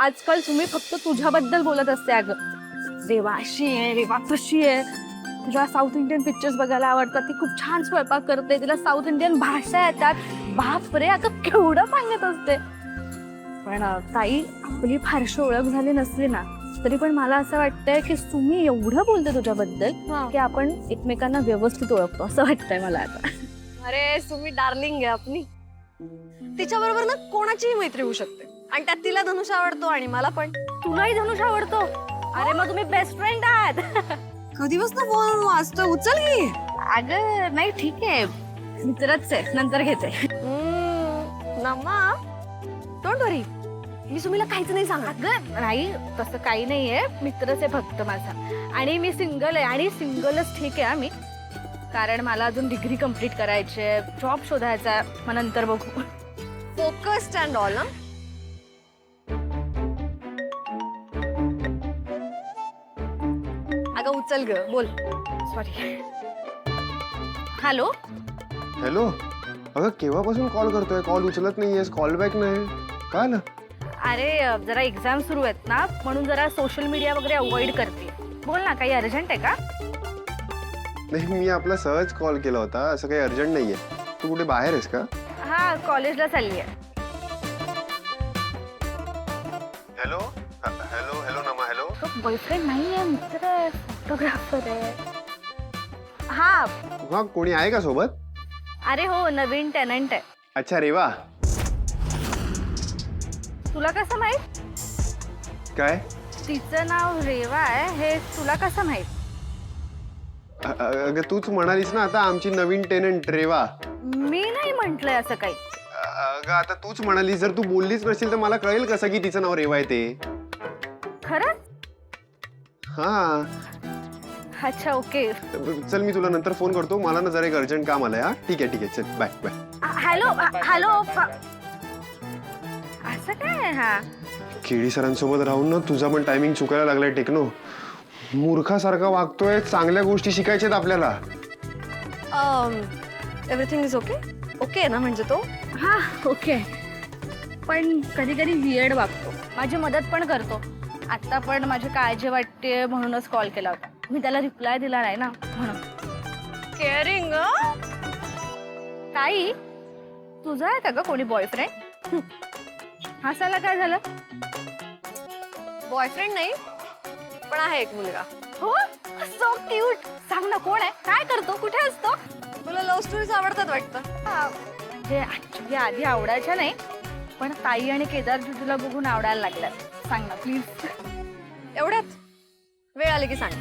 आजकाल तुम्ही फक्त तुझ्याबद्दल बोलत असते. अगं रेवा अशी आहे, रेवा कशी आहे, तुझ्या साऊथ इंडियन पिक्चर्स बघायला आवडतात, ती खूप छान स्वयंपाक करते, तिला साऊथ इंडियन भाषा येतात. बाप रे, अगं केवढं सांगत असते. पण ताई, आपली फारशी ओळख झाली नसली ना तरी पण मला असं वाटतंय की तुम्ही एवढं बोलते तुझ्याबद्दल की आपण एकमेकांना व्यवस्थित ओळखतो असं वाटतंय मला आता. अरे तुम्ही डार्लिंग आहे आपली. तिच्या बरोबर ना कोणाचीही मैत्री होऊ शकते आणि त्यात तिला धनुष आवडतो आणि मला पण. तुलाही धनुष आवडतो? अरे मग तुम्ही बेस्ट फ्रेंड आहात. कधीपासून फोन वाजतोय, उचल की. अगं नाही, ठीक आहे, मित्रच आहे, नंतर घेते. नमा डोंट वरी, मी सुमीला काहीच नाही सांगत. अगं नाही, तसं काही नाहीये, मित्रच आहे फक्त माझा. आणि मी सिंगल आहे, आणि सिंगलच ठीक आहे आम्ही, कारण मला अजून डिग्री कंप्लीट करायची आहे, जॉब शोधायचा आहे, मग नंतर बघू. फोकस्ड अँड ऑल ना. अगं उचल ग, बोल. सॉरी. हॅलो. हॅलो. अगं केव्हापासून कॉल करतोय, कॉल उचलत नाहीयेस, कॉल बॅक नाही, काय ना? अरे जरा एक्झाम सुरू आहेत ना, म्हणून जरा सोशल मीडिया वगैरे अवॉइड करते. बोल ना, काही अर्जंट आहे का? नाही, मी आपला सहज कॉल केला होता, असं काही अर्जंट नाहीये. तू कुठे बाहेर आहेस का? हा, कॉलेजला चालली आहे. हॅलो हॅलो हॅलो नमा. हॅलो. बॉयफ्रेंड नाही आहे, मित्र आहे, फोटोग्राफर आहे. हा. हा, कोणी आहे का सोबत? अरे हो, नवीन टेनंट आहे. अच्छा, रेवा. तुला कसं माहित? काय? तिचं नाव रेवा आहे हे तुला कसं माहित? अगं तूच म्हणालीस ना आता आमची नवीन टेनंट रेवा. मी नाही म्हंटलंय असं काही. अगं आता तूच म्हणालीस, जर तू बोललीच नसेल तर मला कळेल कसं की तिचं नाव रेवा आहे ते. खरंच? हा. अच्छा, ओके. चल, मी तुला नंतर फोन करतो, मला ना जरा एक अर्जंट काम आलंय. हा, ठीक आहे ठीक आहे, चल बाय बाय. Hello hello. असं काय? हा, केडी सरांसोबत राहून ना तुझा पण टायमिंग चुकायला लागलाय टेक्नो. मूर्खासारखा वागतोय, चांगल्या गोष्टी शिकायच्यात आपल्याला. Everything is okay. ओके ना म्हणजे तो? हा, ओके. पण कधी कधी वियर्ड वागतो, माझी मदत पण करतो. आता पण माझी काळजी वाटते म्हणूनच कॉल केला होता. मी त्याला रिप्लाय दिला नाही ना, म्हणून. केअरिंग. ताई, तुझा आहे का ग कोणी बॉयफ्रेंड? हसायला काय झालं? बॉयफ्रेंड नाही, पण आहे एक मुलगा. हो, सो क्यूट. सांग ना, कोण आहे, काय करतो, कुठे असतो? तुला लव्ह स्टोरीज आवडतात वाटतं. म्हणजे ऍक्च्युली आधी आवडायच्या नाही, पण ताई आणि केदार तुला बघून आवडायला लागल्यात. सांग ना प्लीज. एवढ्यात वेळ आली की सांग.